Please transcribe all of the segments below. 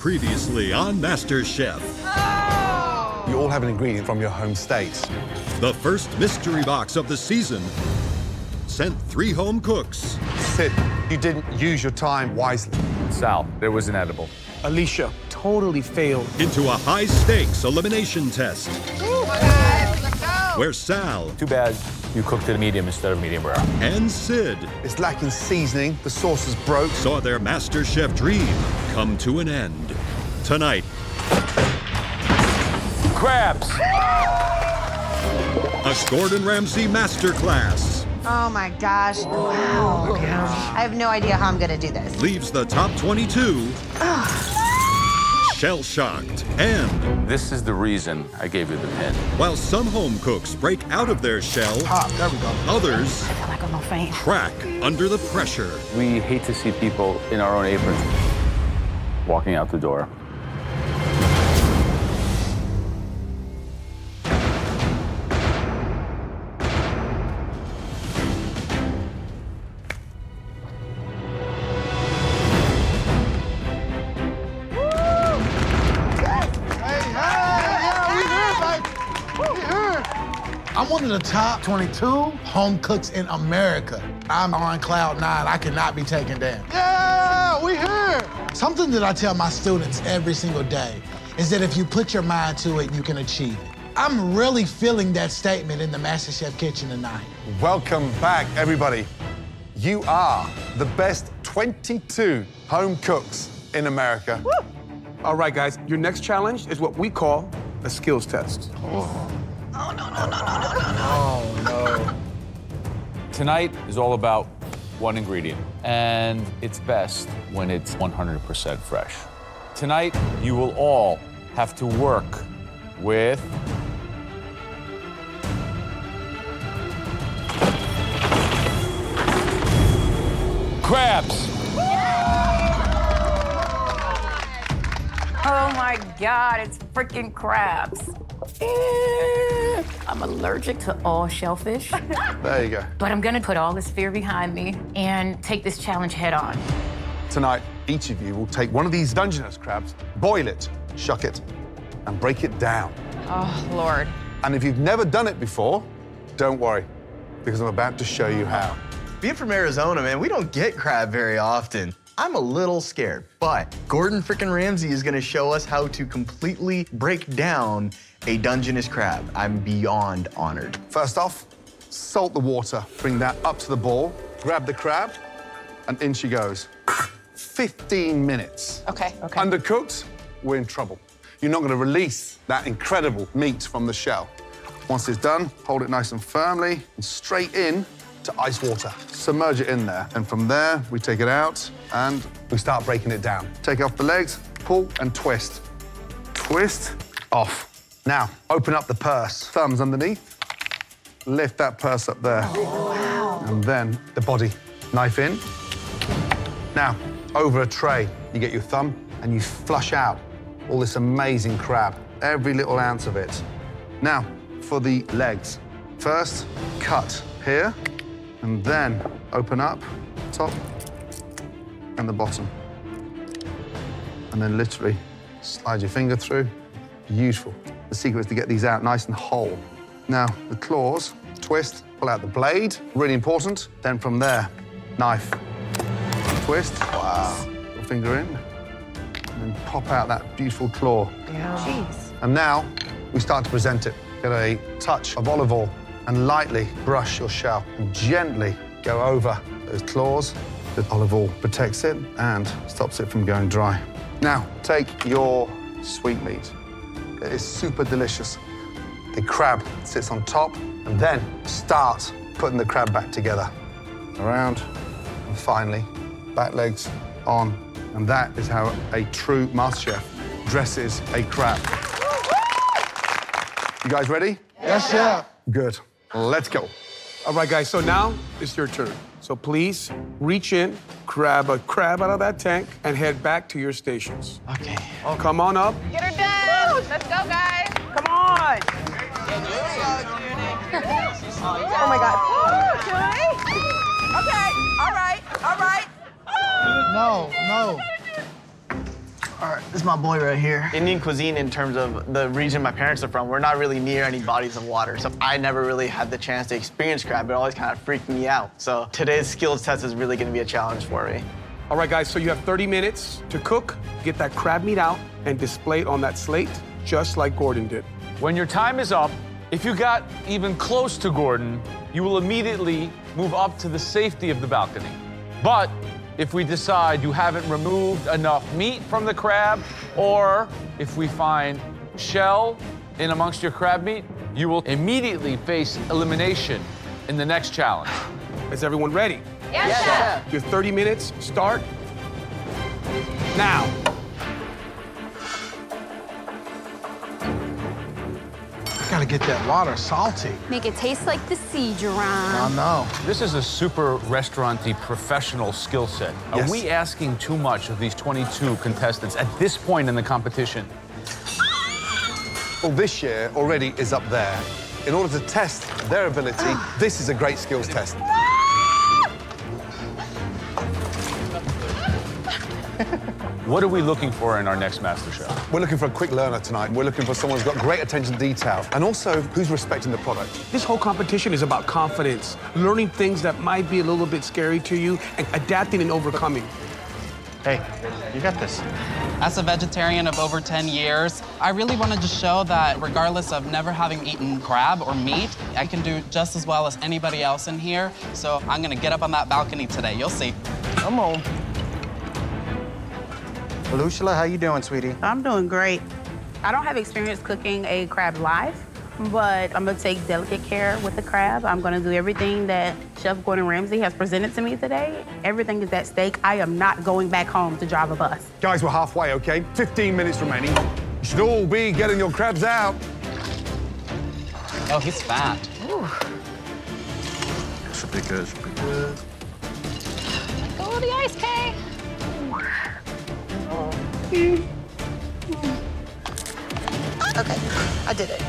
Previously on MasterChef. Oh! You all have an ingredient from your home state. The first mystery box of the season sent 3 home cooks. Sid, you didn't use your time wisely. Sal, there was an edible. Alicia totally failed. Into a high-stakes elimination test. Ooh, let's go! Where Sal... Too bad you cooked it medium instead of medium rare. And Sid... It's lacking seasoning, the sauce is broke. ...saw their MasterChef dream come to an end. Tonight... Crabs! A Gordon Ramsay masterclass. Oh my gosh. Wow. I have no idea how I'm gonna do this. Leaves the top 22 shell-shocked. And this is the reason I gave you the pin. While some home cooks break out of their shell, There we go. Others I feel like I'm gonna faint. crack under the pressure. We hate to see people in our own aprons walking out the door. I'm one of the top 22 home cooks in America. I'm on cloud 9. I cannot be taken down. Yeah, we here. Something that I tell my students every single day is that if you put your mind to it, you can achieve it. I'm really feeling that statement in the MasterChef kitchen tonight. Welcome back, everybody. You are the best 22 home cooks in America. Woo! All right, guys, your next challenge is what we call a skills test. Oh, no. Oh, no. Tonight is all about one ingredient, and it's best when it's 100% fresh. Tonight, you will all have to work with crabs. Oh my God, it's freaking crabs. I'm allergic to all shellfish. There you go. But I'm gonna put all this fear behind me and take this challenge head on. Tonight, each of you will take one of these Dungeness crabs, boil it, shuck it, and break it down. Oh, Lord. And if you've never done it before, don't worry, because I'm about to show you how. Being from Arizona, man, we don't get crab very often. I'm a little scared, but Gordon frickin' Ramsay is gonna show us how to completely break down a Dungeness crab. I'm beyond honored. First off, salt the water. Bring that up to the boil, grab the crab, and in she goes. 15 minutes. Okay. Undercooked, we're in trouble. You're not gonna release that incredible meat from the shell. Once it's done, hold it nice and firmly and straight in to ice water. Submerge it in there. And from there, we take it out and we start breaking it down. Take off the legs, pull and twist. Twist, off. Now, open up the purse. Thumbs underneath. Lift that purse up there. Oh, wow. And then the body. Knife in. Now, over a tray, you get your thumb and you flush out all this amazing crab, every little ounce of it. Now, for the legs. First, cut here, and then open up, top and the bottom. And then literally slide your finger through. Beautiful. The secret is to get these out nice and whole. Now, the claws, twist, pull out the blade, really important. Then from there, knife, twist, wow, little finger in, and then pop out that beautiful claw. Yeah. Jeez. And now, we start to present it. Get a touch of olive oil and lightly brush your shell and gently go over those claws. The olive oil protects it and stops it from going dry. Now, take your sweetmeat. It is super delicious. The crab sits on top, and then start putting the crab back together. Around, and finally, back legs on. And that is how a true MasterChef dresses a crab. You guys ready? Yes, chef. Good. Let's go. All right, guys, so now it's your turn. So please reach in, grab a crab out of that tank, and head back to your stations. Okay. Oh, come on up. Get her done. Let's go, guys. Come on. Oh my God. Okay. Okay. All right. No. All right, this is my boy right here. Indian cuisine, in terms of the region my parents are from, we're not really near any bodies of water. So I never really had the chance to experience crab. It always kind of freaked me out. So today's skills test is really going to be a challenge for me. All right, guys, so you have 30 minutes to cook, get that crab meat out, and display it on that slate, just like Gordon did. When your time is up, if you got even close to Gordon, you will immediately move up to the safety of the balcony. But if we decide you haven't removed enough meat from the crab, or if we find shell in amongst your crab meat, you will immediately face elimination in the next challenge. Is everyone ready? Yes, Chef. Your 30 minutes start now. Gotta get that water salty. Make it taste like the sea, Jerome. I know. This is a super restaurant-y professional skill set. Yes. Are we asking too much of these 22 contestants at this point in the competition? Well, this year already is up there. In order to test their ability, this is a great skills test. What are we looking for in our next MasterChef? We're looking for a quick learner tonight. We're looking for someone who's got great attention to detail and also who's respecting the product. This whole competition is about confidence, learning things that might be a little bit scary to you, and adapting and overcoming. Hey, you got this. As a vegetarian of over 10 years, I really wanted to show that regardless of never having eaten crab or meat, I can do just as well as anybody else in here. So I'm gonna get up on that balcony today. You'll see. Come on. Lushla, how you doing, sweetie? I'm doing great. I don't have experience cooking a crab live, but I'm gonna take delicate care with the crab. I'm gonna do everything that Chef Gordon Ramsay has presented to me today. Everything is at stake. I am not going back home to drive a bus. Guys, we're halfway, okay? 15 minutes remaining. You should all be getting your crabs out. Oh, he's fat. Should be good, should be good. Go the ice cake. Okay, I did it.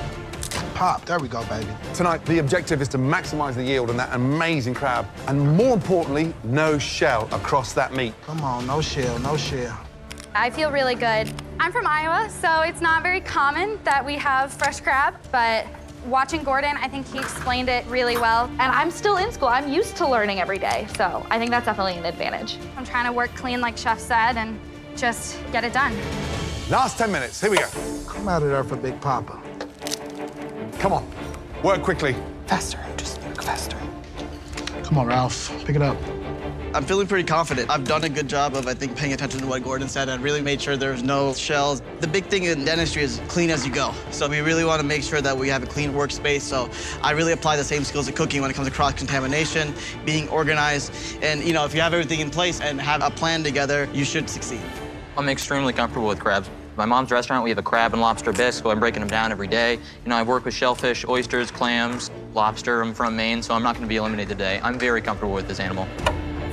Pop, there we go, baby. Tonight, the objective is to maximize the yield on that amazing crab, and more importantly, no shell across that meat. Come on, no shell, no shell. I feel really good. I'm from Iowa, so it's not very common that we have fresh crab, but watching Gordon, I think he explained it really well. And I'm still in school. I'm used to learning every day, so I think that's definitely an advantage. I'm trying to work clean like Chef said and just get it done. Last 10 minutes, here we go. Come out of there for Big Papa. Come on, work quickly. Faster, just work faster. Come on, Ralph, pick it up. I'm feeling pretty confident. I've done a good job of, I think, paying attention to what Gordon said and really made sure there's no shells. The big thing in dentistry is clean as you go. So we really want to make sure that we have a clean workspace. So I really apply the same skills to cooking when it comes to cross-contamination, being organized. And, you know, if you have everything in place and have a plan together, you should succeed. I'm extremely comfortable with crabs. My mom's restaurant, we have a crab and lobster bisque, so I'm breaking them down every day. You know, I work with shellfish, oysters, clams, lobster. I'm from Maine, so I'm not going to be eliminated today. I'm very comfortable with this animal.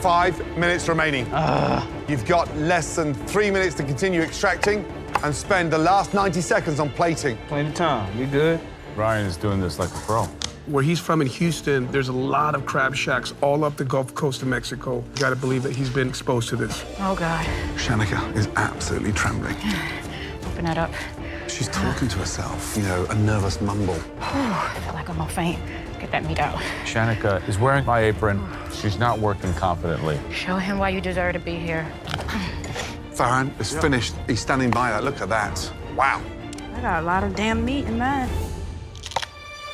5 minutes remaining. You've got less than 3 minutes to continue extracting and spend the last 90 seconds on plating. Plenty of time. You good? Ryan is doing this like a pro. Where he's from in Houston, there's a lot of crab shacks all up the Gulf Coast of Mexico. You gotta believe that he's been exposed to this. Oh, God. Shanika is absolutely trembling. Open that up. She's talking to herself, you know, a nervous mumble. I feel like I'm gonna faint. Get that meat out. Shanika is wearing my apron. She's not working confidently. Show him why you deserve to be here. Farhan is finished. He's standing by that. Look at that. Wow. I got a lot of damn meat in mine.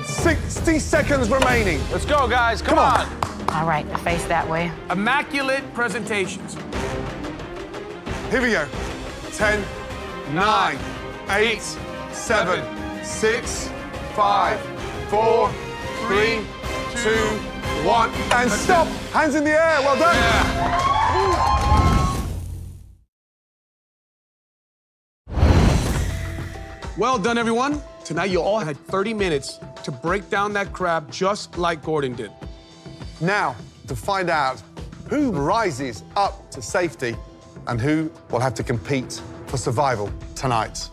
60 seconds remaining. Let's go, guys. Come on. All right, face that way. Immaculate presentations. Here we go. 10, 9, 8, 7, 6, 5, 4, 3, 2, 1, and stop. Hands in the air. Well done. Well done, everyone. Tonight, you all had 30 minutes to break down that crab just like Gordon did. Now, to find out who rises up to safety and who will have to compete for survival tonight,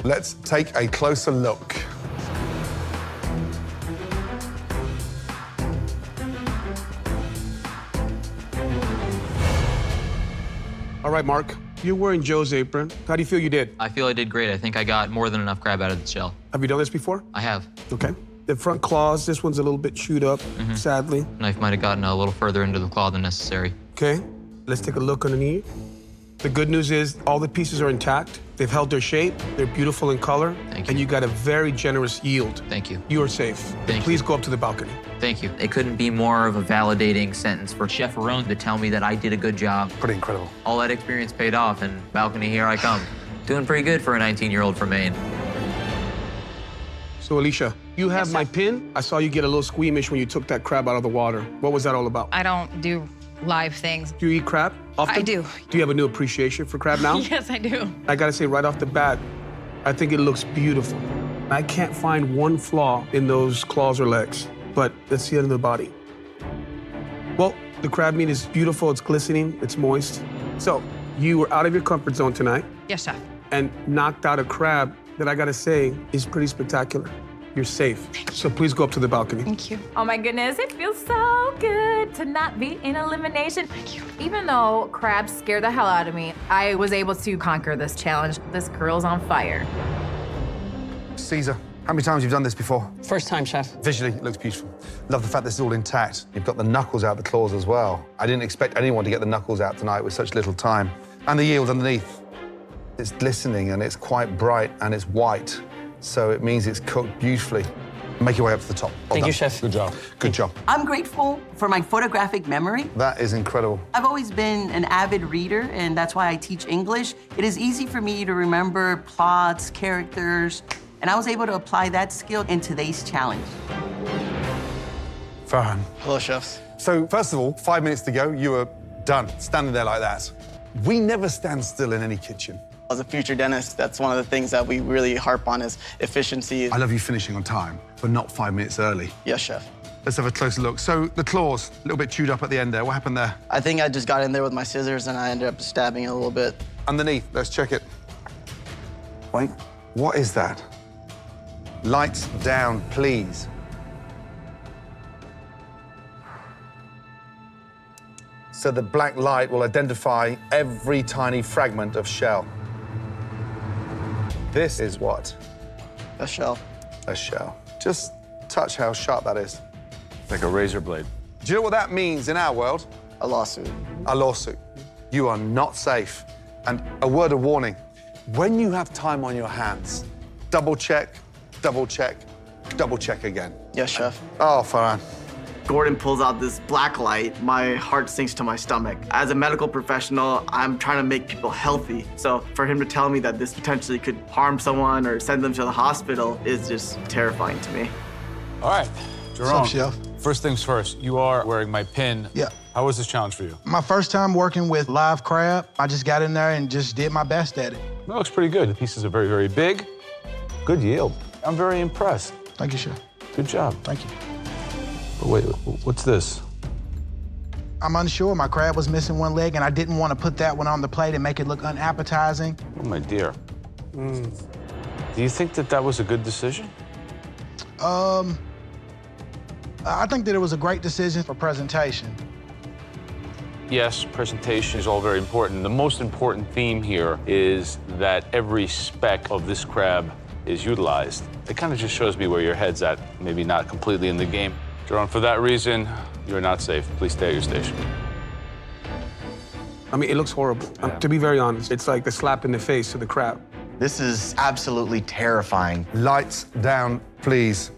let's take a closer look. All right, Mark, you're wearing Joe's apron. How do you feel you did? I feel I did great. I think I got more than enough crab out of the shell. Have you done this before? I have. Okay. The front claws, this one's a little bit chewed up, sadly. Knife might have gotten a little further into the claw than necessary. Okay, let's take a look underneath. The good news is all the pieces are intact. They've held their shape. They're beautiful in color. Thank you. And you got a very generous yield. Thank you. You are safe. Please go up to the balcony. Thank you. It couldn't be more of a validating sentence for Chef Aarón to tell me that I did a good job. Pretty incredible. All that experience paid off, and balcony, here I come. Doing pretty good for a 19-year-old from Maine. So, Alicia, you have my pin. I saw you get a little squeamish when you took that crab out of the water. What was that all about? I don't do live things. Do you eat crab often? I do. Do you have a new appreciation for crab now? Yes, I do. I gotta say right off the bat, I think it looks beautiful. I can't find one flaw in those claws or legs, but let's see it in the body. Well, the crab meat is beautiful, it's glistening, it's moist. So, you were out of your comfort zone tonight. Yes, chef. And knocked out a crab that I gotta say is pretty spectacular. You're safe. So please go up to the balcony. Thank you. Oh my goodness, it feels so good to not be in elimination. Thank you. Even though crabs scare the hell out of me, I was able to conquer this challenge. This girl's on fire. Caesar, how many times have you done this before? First time, chef. Visually, it looks beautiful. Love the fact this is all intact. You've got the knuckles out, the claws as well. I didn't expect anyone to get the knuckles out tonight with such little time. And the yield underneath. It's glistening and it's quite bright and it's white. So it means it's cooked beautifully. Make your way up to the top. Well Thank done. you, chef. Good job. Good job. I'm grateful for my photographic memory. That is incredible. I've always been an avid reader, and that's why I teach English. It is easy for me to remember plots, characters, and I was able to apply that skill in today's challenge. Farhan. Hello, chefs. So first of all, 5 minutes to go, you were done, standing there like that. We never stand still in any kitchen. As a future dentist, that's one of the things that we really harp on is efficiency. I love you finishing on time, but not 5 minutes early. Yes, chef. Let's have a closer look. So the claws, a little bit chewed up at the end there. What happened there? I think I just got in there with my scissors and I ended up stabbing it a little bit. Underneath, let's check it. Wait, what is that? Lights down, please. So the black light will identify every tiny fragment of shell. This is what? A shell. A shell. Just touch how sharp that is. Like a razor blade. Do you know what that means in our world? A lawsuit. A lawsuit. You are not safe. And a word of warning, when you have time on your hands, double check, double check, double check again. Yes, chef. Oh, Farhan. Gordon pulls out this black light, my heart sinks to my stomach. As a medical professional, I'm trying to make people healthy. So for him to tell me that this potentially could harm someone or send them to the hospital is just terrifying to me. All right, Jerome. What's up, chef? First things first, you are wearing my pin. Yeah. How was this challenge for you? My first time working with live crab. I just got in there and just did my best at it. It looks pretty good. The pieces are very, very big. Good yield. I'm very impressed. Thank you, chef. Good job. Thank you. But wait, what's this? I'm unsure. My crab was missing one leg, and I didn't want to put that one on the plate and make it look unappetizing. Oh, my dear. Do you think that that was a good decision? I think that it was a great decision for presentation. Yes, presentation is all very important. The most important theme here is that every speck of this crab is utilized. It kind of just shows me where your head's at, maybe not completely in the game. Jerome, for that reason, you're not safe. Please stay at your station. I mean, it looks horrible. To be very honest, it's like the slap in the face to the crab. This is absolutely terrifying. Lights down, please.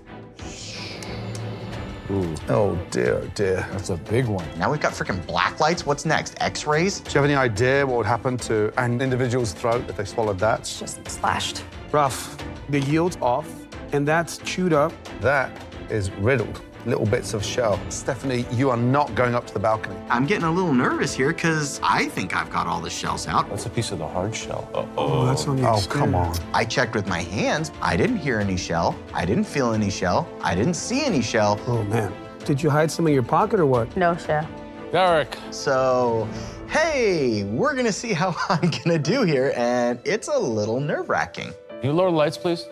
Ooh. Oh, dear, oh, dear. That's a big one. Now we've got freaking black lights. What's next? X-rays? Do you have any idea what would happen to an individual's throat if they swallowed that? It's just slashed. Rough. The yield's off, and that's chewed up. That is riddled. Little bits of shell. Stephanie, you are not going up to the balcony. I'm getting a little nervous here because I think I've got all the shells out. That's a piece of the hard shell. Oh, that's on the exterior. Come on. I checked with my hands. I didn't hear any shell. I didn't feel any shell. I didn't see any shell. Oh, man. Did you hide some in your pocket or what? No, chef. Derek. So, hey, we're gonna see how I'm gonna do here, and it's a little nerve-wracking. Can you lower the lights, please?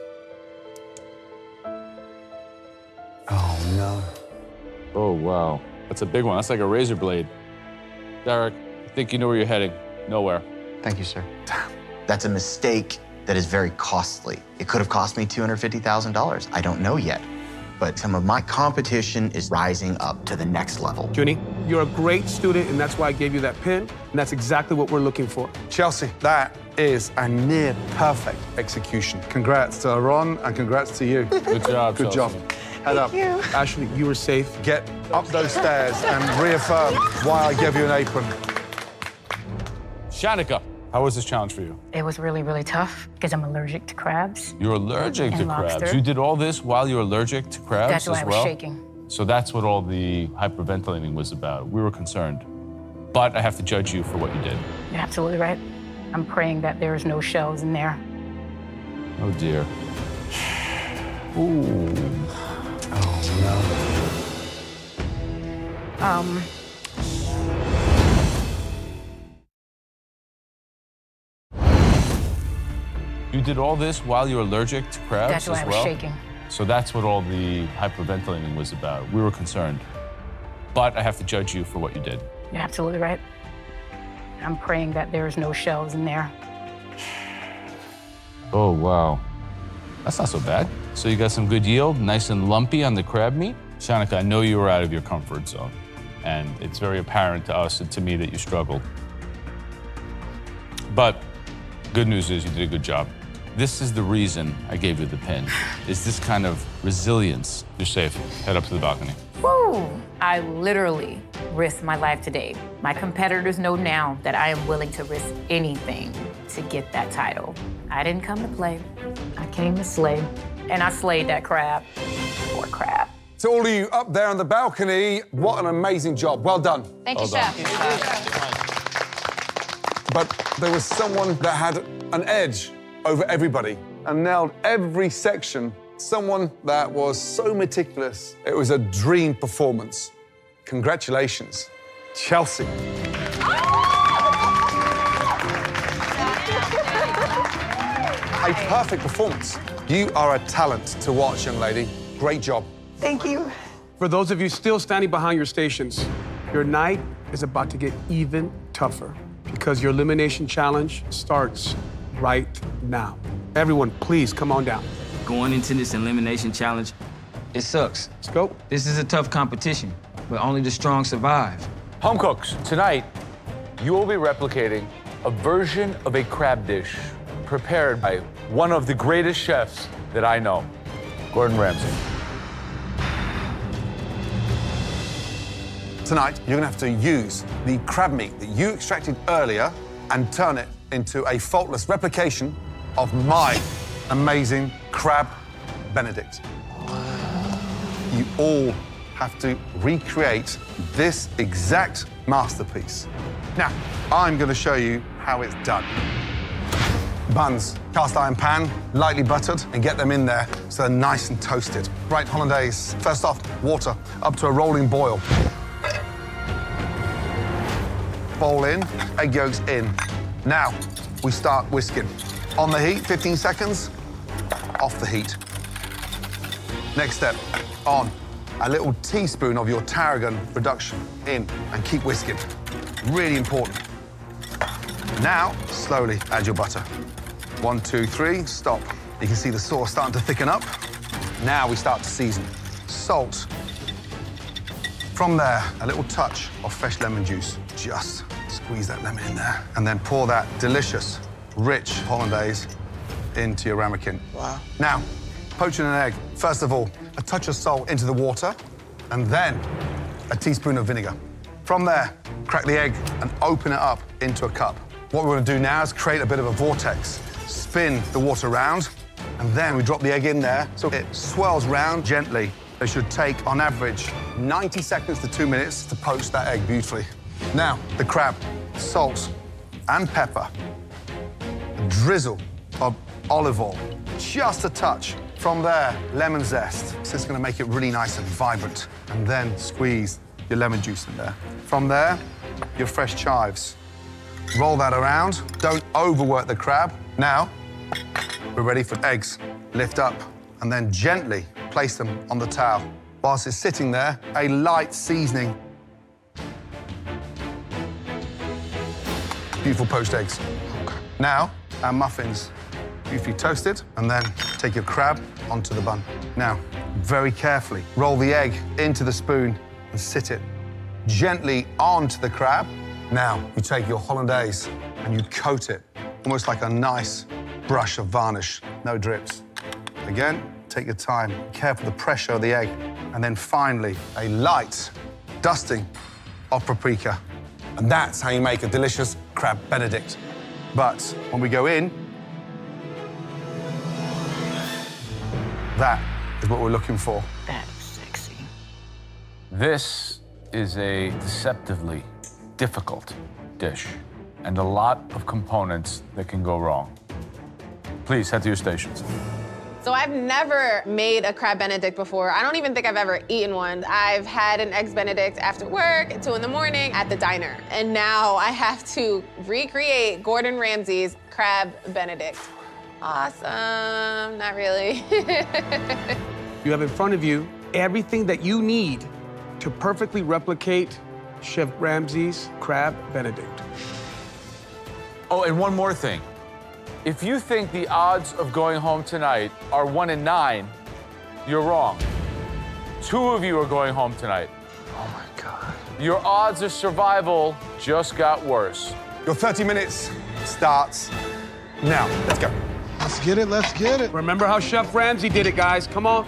Oh, no. Oh, wow. That's a big one. That's like a razor blade. Derek, I think you know where you're heading. Nowhere. Thank you, sir. That's a mistake that is very costly. It could have cost me $250,000. I don't know yet. But some of my competition is rising up to the next level. Junie, you're a great student, and that's why I gave you that pin, and that's exactly what we're looking for. Chelsea, that is a near perfect execution. Congrats to Aarón, and congrats to you. Good job, Good Chelsea. job. Head up. you. Ashley, you were safe. Get up those stairs and reaffirm why I gave you an apron. Shanika, how was this challenge for you? It was really, really tough because I'm allergic to crabs. You're allergic to And crabs. lobster. You did all this while you're allergic to crabs That's why as I was well? shaking. So that's what all the hyperventilating was about. We were concerned. But I have to judge you for what you did. You're absolutely right. I'm praying that there's no shells in there. Oh, dear. Ooh. Um, You did all this while you're allergic to crabs That's why as I was well? shaking. So that's what all the hyperventilating was about. We were concerned. But I have to judge you for what you did. You're absolutely right. I'm praying that there's no shells in there. Oh, wow. That's not so bad. So you got some good yield, nice and lumpy on the crab meat. Shanika, I know you were out of your comfort zone, and it's very apparent to us and to me that you struggled. But good news is you did a good job. This is the reason I gave you the pin, is this kind of resilience. You're safe. Head up to the balcony. Woo! I literally risked my life today. My competitors know now that I am willing to risk anything to get that title. I didn't come to play. I came to slay. And I slayed that crab. Poor crab. To all of you up there on the balcony, what an amazing job. Well done. Thank you, Chef. But there was someone that had an edge over everybody and nailed every section. Someone that was so meticulous. It was a dream performance. Congratulations, Chelsea. A perfect performance. You are a talent to watch, young lady. Great job. Thank you. For those of you still standing behind your stations, your night is about to get even tougher because your elimination challenge starts right now. Everyone, please come on down. Going into this elimination challenge, it sucks. Let's go. This is a tough competition, but only the strong survive. Home cooks, tonight, you will be replicating a version of a crab dish prepared by one of the greatest chefs that I know, Gordon Ramsay. Tonight, you're gonna have to use the crab meat that you extracted earlier and turn it into a faultless replication of my amazing crab Benedict. You all have to recreate this exact masterpiece. Now, I'm gonna show you how it's done. Buns, cast iron pan, lightly buttered, and get them in there so they're nice and toasted. Right, hollandaise. First off, water up to a rolling boil. Bowl in, egg yolks in. Now, we start whisking. On the heat, 15 seconds, off the heat. Next step, on. A little teaspoon of your tarragon reduction in, and keep whisking. Really important. Now, slowly add your butter. 1, 2, 3, stop. You can see the sauce starting to thicken up. Now we start to season. Salt. From there, a little touch of fresh lemon juice. Just squeeze that lemon in there. And then pour that delicious, rich hollandaise into your ramekin. Wow. Now, poaching an egg. First of all, a touch of salt into the water, and then a teaspoon of vinegar. From there, crack the egg and open it up into a cup. What we're gonna do now is create a bit of a vortex. Spin the water around, and then we drop the egg in there so it swirls round gently. It should take, on average, 90 seconds to 2 minutes to poach that egg beautifully. Now, the crab, salt and pepper, a drizzle of olive oil, just a touch. From there, lemon zest. So it's gonna make it really nice and vibrant. And then squeeze your lemon juice in there. From there, your fresh chives. Roll that around. Don't overwork the crab. Now, we're ready for eggs. Lift up and then gently place them on the towel. Whilst it's sitting there, a light seasoning. Beautiful poached eggs. Now, our muffins. Briefly toasted, and then take your crab onto the bun. Now, very carefully, roll the egg into the spoon and sit it gently onto the crab. Now, you take your hollandaise and you coat it, almost like a nice brush of varnish, no drips. Again, take your time, careful the pressure of the egg, and then finally, a light dusting of paprika. And that's how you make a delicious crab Benedict. But when we go in, that is what we're looking for. That's sexy. This is a deceptively difficult dish and a lot of components that can go wrong. Please head to your stations. So I've never made a crab Benedict before. I don't even think I've ever eaten one. I've had an eggs Benedict after work at 2 in the morning at the diner. And now I have to recreate Gordon Ramsay's crab Benedict. Awesome, not really. You have in front of you everything that you need to perfectly replicate Chef Ramsay's crab Benedict. Oh, and one more thing. If you think the odds of going home tonight are 1 in 9, you're wrong. 2 of you are going home tonight. Oh my God. Your odds of survival just got worse. Your 30 minutes starts now. Let's go. Let's get it, let's get it. Remember how Chef Ramsay did it, guys. Come on.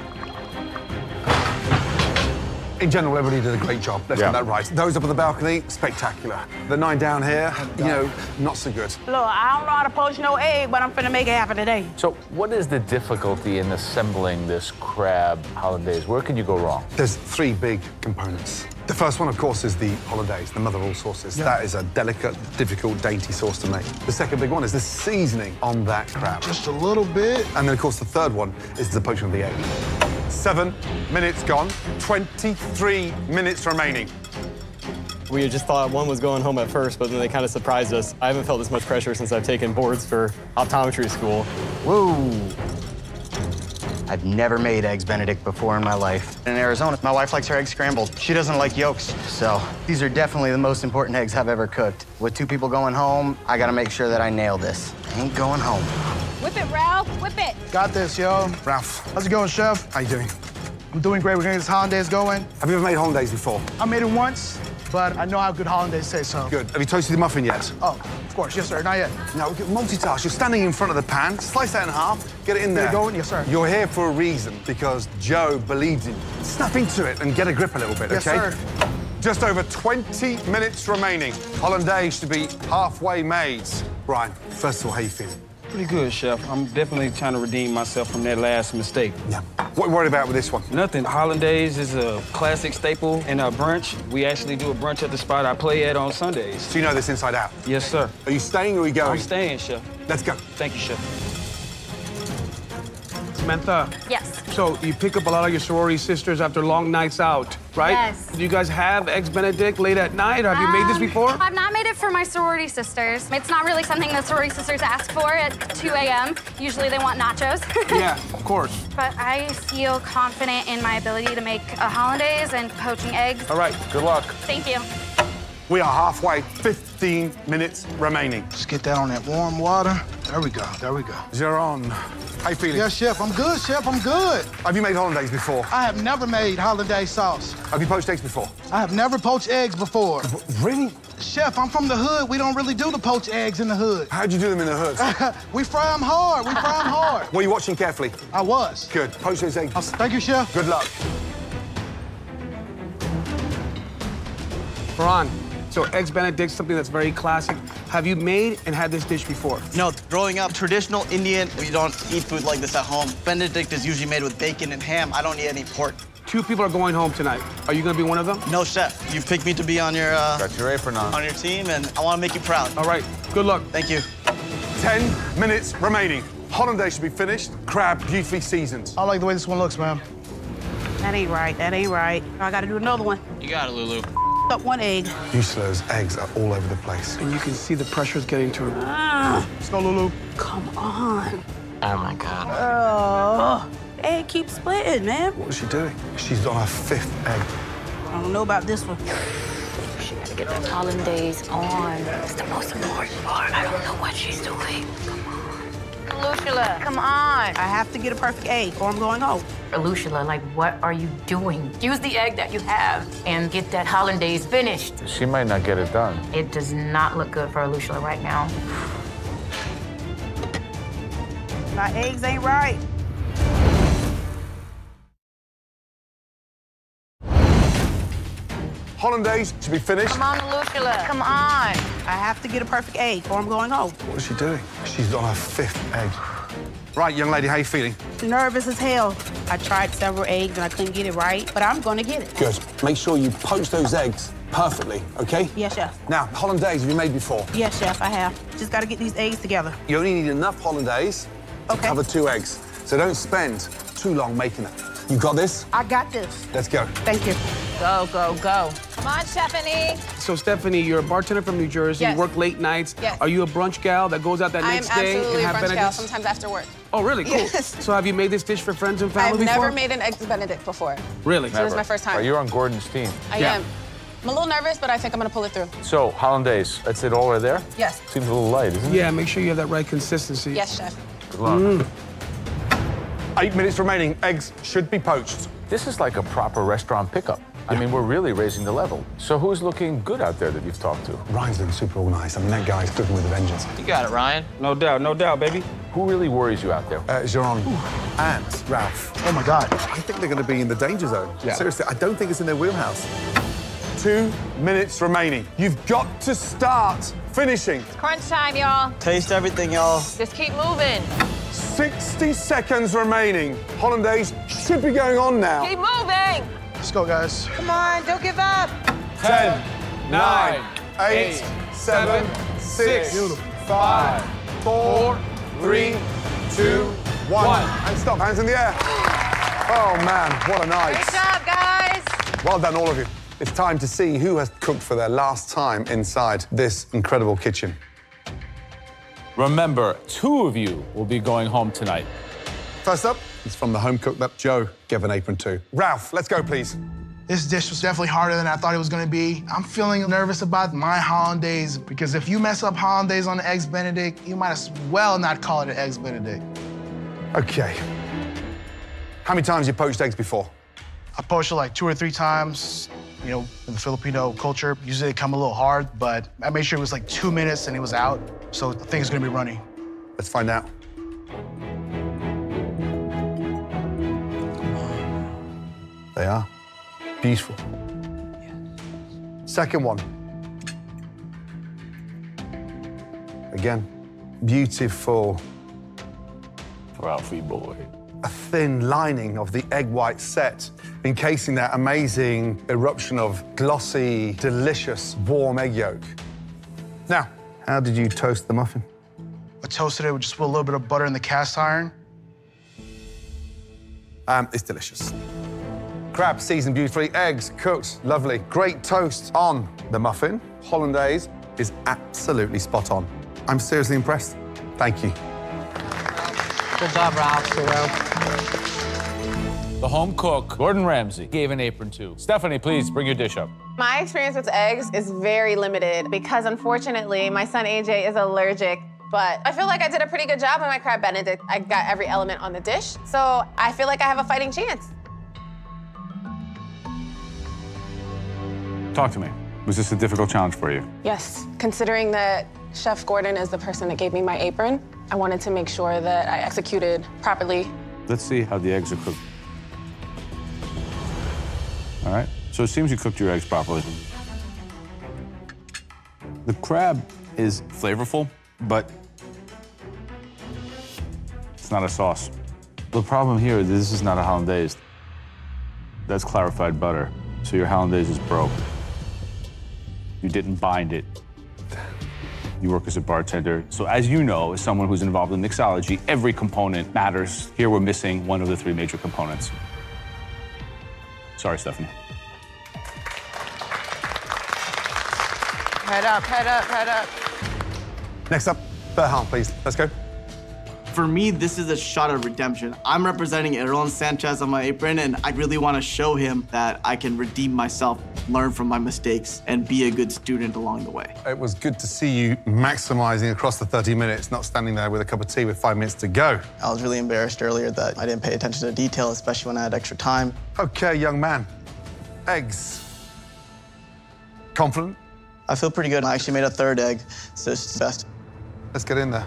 In general, everybody did a great job. Let's get that right. Those up on the balcony, spectacular. The 9 down here, you know, not so good. Look, I don't know how to poach no egg, but I'm finna make it happen today. So what is the difficulty in assembling this crab hollandaise? Where can you go wrong? There's 3 big components. The first one, of course, is the hollandaise, the mother of all sauces. That is a delicate, difficult, dainty sauce to make. The second big one is the seasoning on that crab. Just a little bit. And then, of course, the third one is the poaching of the egg. 7 minutes gone, 23 minutes remaining. We just thought one was going home at first, but then they kind of surprised us. I haven't felt this much pressure since I've taken boards for optometry school. Whoa. I've never made eggs Benedict before in my life. In Arizona, my wife likes her eggs scrambled. She doesn't like yolks, so these are definitely the most important eggs I've ever cooked. With 2 people going home, I gotta make sure that I nail this. I ain't going home. Whip it, Ralph, whip it. Got this, yo. Ralph. How's it going, Chef? How you doing? I'm doing great. We're getting this hollandaise going. Have you ever made hollandaise before? I made it once, but I know how good hollandaise tastes, so. Good. Have you toasted the muffin yet? Oh, of course. Yes, sir. Not yet. Now, we can multitask. You're standing in front of the pan. Slice that in half. Get it in there. Get it going? Yes, sir. You're here for a reason, because Joe believes in you. Snap into it and get a grip a little bit, yes, okay? Sir. Just over 20 minutes remaining. Hollandaise should be halfway made. Brian, first of all, how you feeling? Pretty good, Chef. I'm definitely trying to redeem myself from that last mistake. Yeah. What are you worried about with this one? Nothing. Hollandaise is a classic staple in our brunch. We actually do a brunch at the spot I play at on Sundays. So you know this inside out? Yes, sir. Are you staying or are you going? I'm staying, Chef. Let's go. Thank you, Chef. Samantha. Yes. So you pick up a lot of your sorority sisters after long nights out, right? Yes. Do you guys have eggs Benedict late at night? Have you made this before? I've not made it for my sorority sisters. It's not really something that sorority sisters ask for at 2 a.m. Usually they want nachos. Yeah, of course. But I feel confident in my ability to make a hollandaise and poaching eggs. All right, good luck. Thank you. We are halfway, 15 minutes remaining. Just get that on that warm water. There we go, there we go. Jaron, how you feeling? Yes, Chef, I'm good, Chef, I'm good. Have you made hollandaise before? I have never made hollandaise sauce. Have you poached eggs before? I have never poached eggs before. Really? Chef, I'm from the hood. We don't really do the poached eggs in the hood. How'd you do them in the hood? We fry them hard, we fry them hard. Were you watching carefully? I was. Good, poach those eggs. Thank you, Chef. Good luck. Aarón, so eggs Benedict, something that's very classic. Have you made and had this dish before? No, growing up, traditional Indian, we don't eat food like this at home. Benedict is usually made with bacon and ham. I don't eat any pork. 2 people are going home tonight. Are you gonna be one of them? No, Chef. You picked me to be on your Got your apron on your team, and I want to make you proud. All right, good luck. Thank you. 10 minutes remaining. Hollandaise should be finished. Crab beautifully seasoned. I like the way this one looks, ma'am. That ain't right, that ain't right. I gotta do another one. You got it, Lulu. Up 1 egg. Useless eggs are all over the place. And you can see the pressure's getting to her. Let's go, Lulu. Come on. Oh, my God. Oh, egg keeps splitting, man. What is she doing? She's on her 5th egg. I don't know about this one. She gotta get that hollandaise on. It's the most important part. I don't know what she's doing. Come on. Lucilla, come on. I have to get a perfect egg or I'm going home. Lucilla, like, what are you doing? Use the egg that you have and get that hollandaise finished. She might not get it done. It does not look good for Lucilla right now. My eggs ain't right. Hollandaise to be finished. Come on, Lucilla, come on. I have to get a perfect egg or I'm going home. What is she doing? She's on her 5th egg. Right, young lady, how are you feeling? Nervous as hell. I tried several eggs and I couldn't get it right, but I'm gonna get it. Good. Make sure you poach those eggs perfectly, okay? Yes, chef. Now, hollandaise have you made before? Yes, chef, I have. Just gotta get these eggs together. You only need enough hollandaise to cover 2 eggs, so don't spend too long making them. You got this? I got this. Let's go. Thank you. Go, go, go. Come on, Stephanie. So, Stephanie, you're a bartender from New Jersey. Yes. You work late nights. Yes. Are you a brunch gal that goes out that next day? I'm absolutely a and have brunch gal, Benedicts? sometimes after work. Oh, really? Cool. Yes. So have you made this dish for friends and family I've before? never made an eggs Benedict before. Really? So this is my first time. You're on Gordon's team. I am. I'm a little nervous, but I think I'm gonna pull it through. So, hollandaise, that's it all right there? Yes. Seems a little light, isn't it? Yeah, make sure you have that right consistency. Yes, chef. Good luck. 8 minutes remaining. Eggs should be poached. This is like a proper restaurant pickup. I mean, we're really raising the level. So who's looking good out there that you've talked to? Ryan's looking super organized. I mean, that guy's cooking with a vengeance. You got it, Ryan. No doubt, baby. Who really worries you out there? Jeron and Ralph. Oh, my God. I think they're going to be in the danger zone. Yeah. Seriously, I don't think it's in their wheelhouse. 2 minutes remaining. You've got to start finishing. Crunch time, y'all. Taste everything, y'all. Just keep moving. 60 seconds remaining. Hollandaise should be going on now. Keep moving. Let's go, guys. Come on, don't give up. 10, 9, 8, 7, 6, 5, 4, 3, 2, 1. And stop, hands in the air. Oh, man, what a night. Great job, guys. Well done, all of you. It's time to see who has cooked for their last time inside this incredible kitchen. Remember, 2 of you will be going home tonight. First up, it's from the home cook that Joe gave an apron to. Ralph, let's go, please. This dish was definitely harder than I thought it was gonna be. I'm feeling nervous about my hollandaise because if you mess up hollandaise on the eggs Benedict, you might as well not call it an eggs Benedict. Okay. How many times have you poached eggs before? I poached it like 2 or 3 times. You know, in the Filipino culture, usually they come a little hard, but I made sure it was like 2 minutes and it was out, so the thing is gonna be running. Let's find out. They are. Beautiful. Second one. Again, beautiful. Ralphie boy. A thin lining of the egg white set, encasing that amazing eruption of glossy, delicious, warm egg yolk. Now, how did you toast the muffin? I toasted it with just a little bit of butter in the cast iron. It's delicious. Crab seasoned beautifully, eggs cooked, lovely. Great toast on the muffin. Hollandaise is absolutely spot on. I'm seriously impressed. Thank you. Good job, Ralph. The home cook, Gordon Ramsay, gave an apron to. Stephanie, please bring your dish up. My experience with eggs is very limited because unfortunately my son AJ is allergic, but I feel like I did a pretty good job on my crab Benedict. I got every element on the dish, so I feel like I have a fighting chance. Talk to me. Was this a difficult challenge for you? Yes, considering that Chef Gordon is the person that gave me my apron, I wanted to make sure that I executed properly. Let's see how the eggs are cooked. All right, so it seems you cooked your eggs properly. The crab is flavorful, but it's not a sauce. The problem here is this is not a hollandaise. That's clarified butter, so your hollandaise is broke. You didn't bind it. You work as a bartender. So as you know, as someone who's involved in mixology, every component matters. Here we're missing one of the 3 major components. Sorry, Stephanie. Head up, head up, head up. Next up, Berhan, please. Let's go. For me, this is a shot of redemption. I'm representing Aarón Sanchez on my apron, and I really want to show him that I can redeem myself. learn from my mistakes and be a good student along the way. It was good to see you maximizing across the 30 minutes, not standing there with a cup of tea with 5 minutes to go. I was really embarrassed earlier that I didn't pay attention to detail, especially when I had extra time. Okay, young man. Eggs. Confident? I feel pretty good. I actually made a third egg, so it's the best. Let's get in there.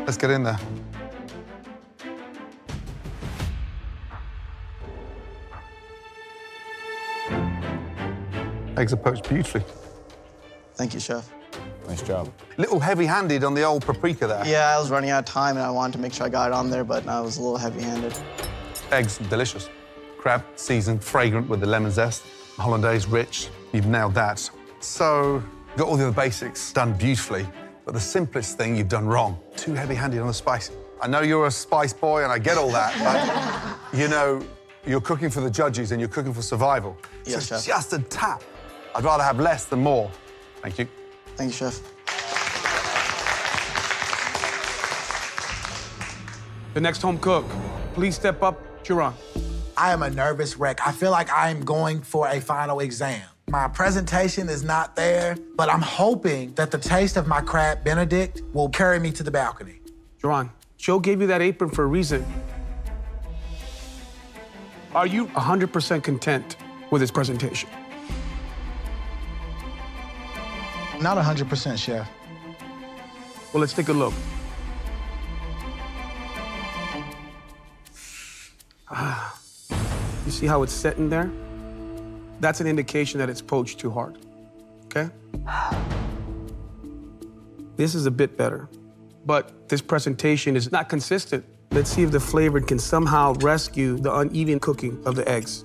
Let's get in there. Eggs are poached beautifully. Thank you, Chef. Nice job. Little heavy-handed on the old paprika there. Yeah, I was running out of time and I wanted to make sure I got it on there, but I was a little heavy-handed. Eggs, delicious. Crab, seasoned, fragrant with the lemon zest. Hollandaise, rich. You've nailed that. So, got all the other basics done beautifully, but the simplest thing you've done wrong. Too heavy-handed on the spice. I know you're a spice boy and I get all that, but, you know, you're cooking for the judges and you're cooking for survival. Yes, so Chef. Just a tap. I'd rather have less than more. Thank you. Thank you, Chef. The next home cook, please step up, Aarón. I am a nervous wreck. I feel like I'm going for a final exam. My presentation is not there, but I'm hoping that the taste of my crab Benedict will carry me to the balcony. Aarón, Joe gave you that apron for a reason. Are you 100% content with his presentation? Not 100%, Chef. Well, let's take a look. You see how it's set in there? That's an indication that it's poached too hard, okay? This is a bit better, but this presentation is not consistent. Let's see if the flavor can somehow rescue the uneven cooking of the eggs.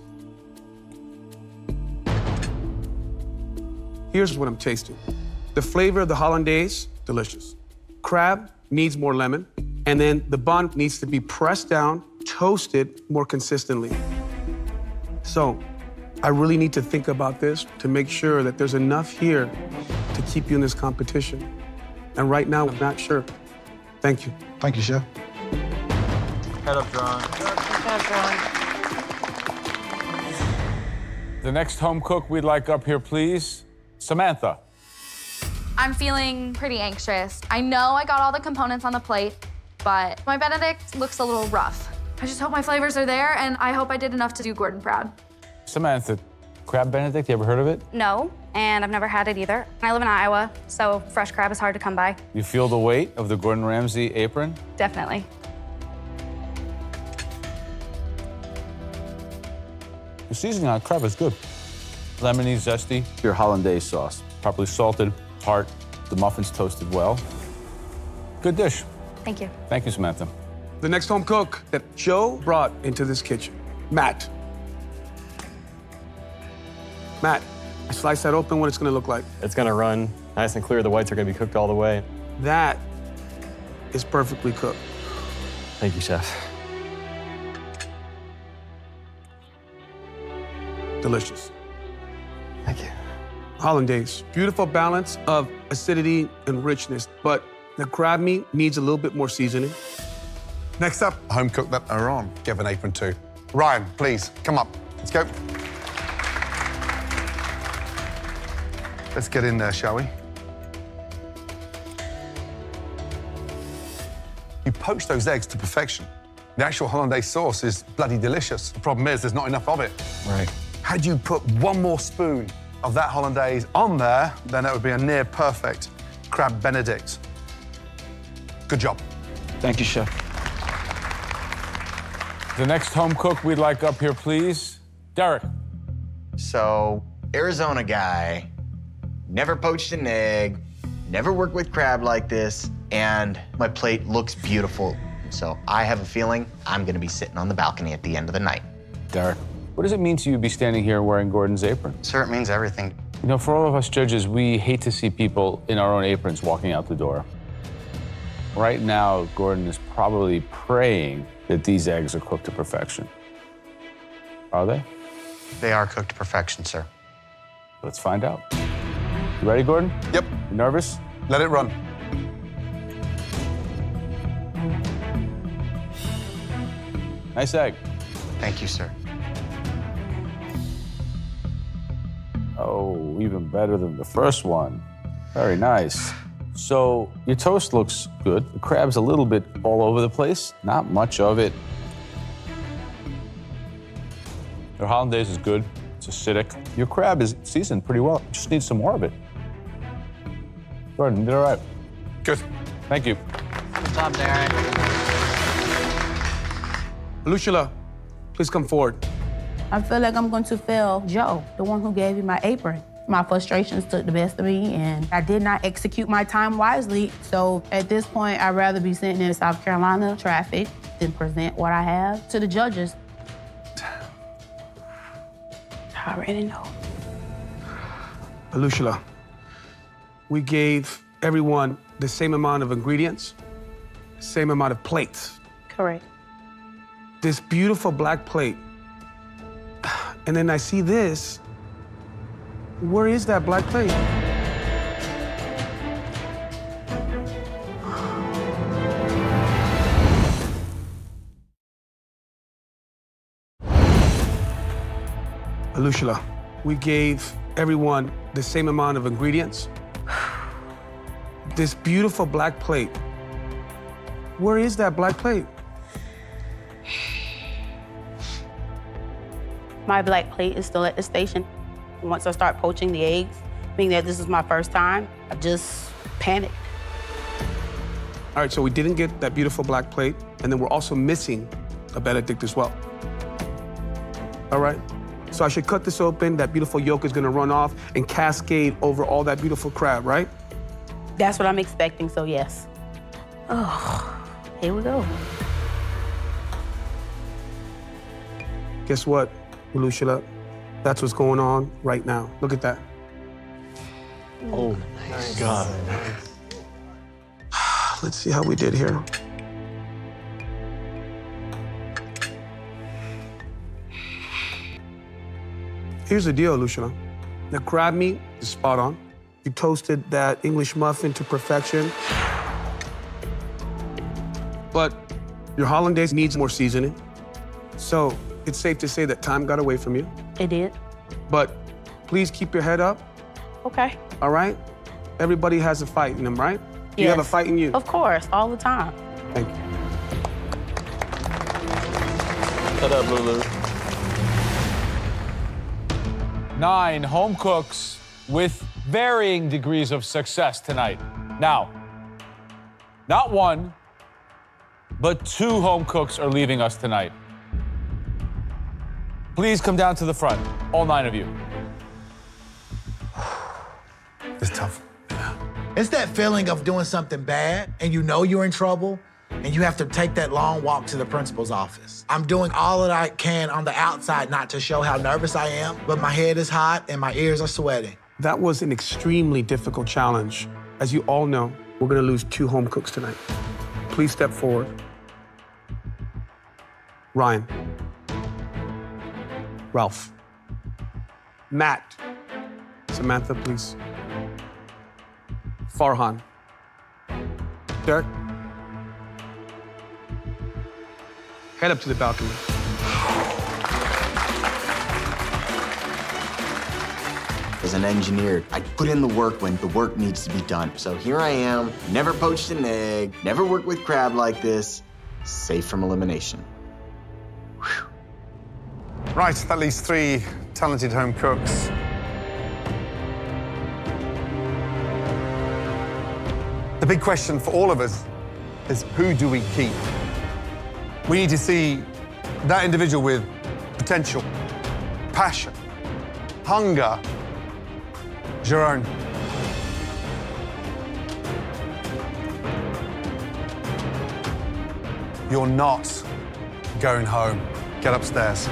Here's what I'm tasting. The flavor of the hollandaise, delicious. Crab needs more lemon, and then the bun needs to be pressed down, toasted more consistently. So, I really need to think about this to make sure that there's enough here to keep you in this competition. And right now, I'm not sure. Thank you. Thank you, Chef. Head up, John. The next home cook we'd like up here, please, Samantha. I'm feeling pretty anxious. I know I got all the components on the plate, but my Benedict looks a little rough. I just hope my flavors are there, and I hope I did enough to do Gordon proud. Samantha, crab Benedict, you ever heard of it? No, and I've never had it either. I live in Iowa, so fresh crab is hard to come by. You feel the weight of the Gordon Ramsay apron? Definitely. The seasoning on crab is good. Lemony, zesty. Your hollandaise sauce, properly salted, tart. The muffins toasted well. Good dish. Thank you. Thank you, Samantha. The next home cook that Joe brought into this kitchen, Matt. Matt, I slice that open, what it's gonna look like? It's gonna run nice and clear. The whites are gonna be cooked all the way. That is perfectly cooked. Thank you, Chef. Delicious. Thank you. Hollandaise, beautiful balance of acidity and richness, but the crab meat needs a little bit more seasoning. Next up, home cook that Aarón gave an apron to. Ryan, please, come up. Let's go. Let's get in there, shall we? You poached those eggs to perfection. The actual hollandaise sauce is bloody delicious. The problem is there's not enough of it. Right. Had you put one more spoon of that hollandaise on there, then it would be a near perfect crab Benedict. Good job. Thank you, Chef. The next home cook we'd like up here, please, Derek. So, Arizona guy, never poached an egg, never worked with crab like this, and my plate looks beautiful. So I have a feeling I'm gonna be sitting on the balcony at the end of the night. Derek, what does it mean to you to be standing here wearing Gordon's apron? Sir, it means everything. You know, for all of us judges, we hate to see people in our own aprons walking out the door. Right now, Gordon is probably praying that these eggs are cooked to perfection. Are they? They are cooked to perfection, sir. Let's find out. You ready, Gordon? Yep. You nervous? Let it run. Nice egg. Thank you, sir. Oh, even better than the first one. Very nice. So your toast looks good. The crab's a little bit all over the place. Not much of it. Your hollandaise is good. It's acidic. Your crab is seasoned pretty well. Just need some more of it. Jordan, you did all right. Good. Thank you. Good job, Darren. Lucilla, please come forward. I feel like I'm going to fail Joe, the one who gave me my apron. My frustrations took the best of me, and I did not execute my time wisely. So at this point, I'd rather be sitting in South Carolina traffic than present what I have to the judges. I already know. Lucilla, we gave everyone the same amount of ingredients, same amount of plates. Correct. This beautiful black plate. And then I see this. Where is that black plate? Lucilla, we gave everyone the same amount of ingredients. This beautiful black plate. Where is that black plate? My black plate is still at the station. Once I start poaching the eggs, being that this is my first time, I just panicked. All right, so we didn't get that beautiful black plate, and then we're also missing a Benedict as well. All right, so I should cut this open, that beautiful yolk is gonna run off and cascade over all that beautiful crab, right? That's what I'm expecting, so yes. Oh, here we go. Guess what, Lucilla? That's what's going on right now. Look at that. Oh, my God. Let's see how we did here. Here's the deal, Lucilla. The crab meat is spot on. You toasted that English muffin to perfection. But your hollandaise needs more seasoning. So it's safe to say that time got away from you. It did. But please keep your head up, Okay. all right? Everybody has a fight in them, right? You Yes. have a fight in you. Of course, all the time. Thank you. Shut up, Lulu. 9 home cooks with varying degrees of success tonight. Now, not 1, but 2 home cooks are leaving us tonight. Please come down to the front, all 9 of you. It's tough. It's that feeling of doing something bad and you know you're in trouble and you have to take that long walk to the principal's office. I'm doing all that I can on the outside not to show how nervous I am, but my head is hot and my ears are sweating. That was an extremely difficult challenge. As you all know, we're gonna lose 2 home cooks tonight. Please step forward. Ryan. Ralph. Matt. Samantha, please. Farhan. Derek. Head up to the balcony. As an engineer, I put in the work when the work needs to be done. So here I am, never poached an egg, never worked with crab like this, safe from elimination. Whew. Right, that leaves 3 talented home cooks. The big question for all of us is who do we keep? We need to see that individual with potential, passion, hunger. Jerome. You're not going home. Get upstairs.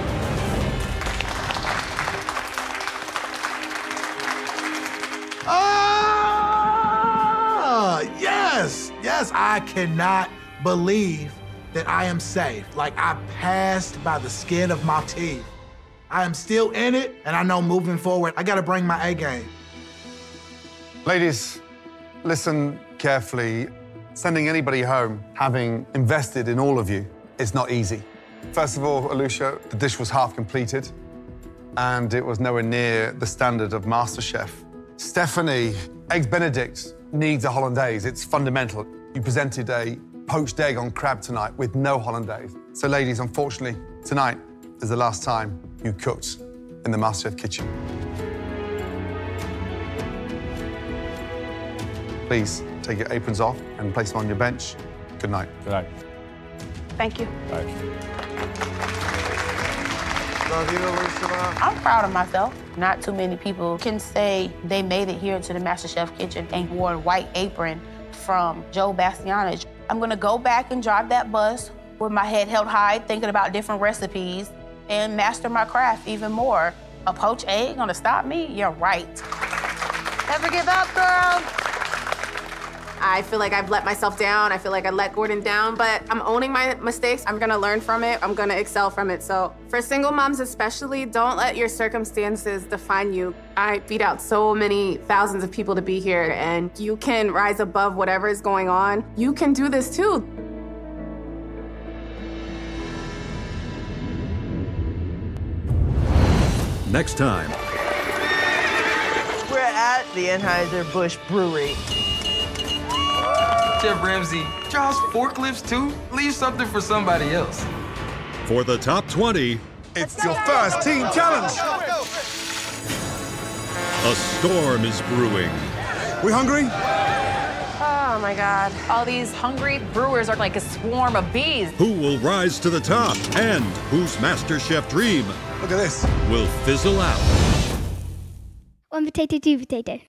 Yes, I cannot believe that I am safe. Like, I passed by the skin of my teeth. I am still in it, and I know moving forward, I gotta bring my A game. Ladies, Listen carefully. Sending anybody home, having invested in all of you, is not easy. First of all, Alicia, the dish was half completed, and it was nowhere near the standard of MasterChef. Stephanie, Eggs Benedict needs a hollandaise. It's fundamental. You presented a poached egg on crab tonight with no hollandaise. So, ladies, unfortunately, tonight is the last time you cooked in the MasterChef kitchen. Please take your aprons off and place them on your bench. Good night. Good night. Thank you. Bye. I'm proud of myself. Not too many people can say they made it here to the MasterChef kitchen and wore a white apron from Joe Bastiany. I'm gonna go back and drive that bus with my head held high, thinking about different recipes and master my craft even more. A poached egg gonna stop me? You're right. Never give up, girl. I feel like I've let myself down. I feel like I let Gordon down, but I'm owning my mistakes. I'm gonna learn from it. I'm gonna excel from it. So for single moms especially, don't let your circumstances define you. I beat out so many thousands of people to be here, and you can rise above whatever is going on. You can do this too. Next time. We're at the Anheuser-Busch Brewery. Chef Ramsay, drives forklifts too? Leave something for somebody else. For the top 20, it's your first team challenge. A storm is brewing. We hungry? Oh my God. All these hungry brewers are like a swarm of bees. Who will rise to the top? And whose MasterChef dream Look at this. will fizzle out? One potato, two potato.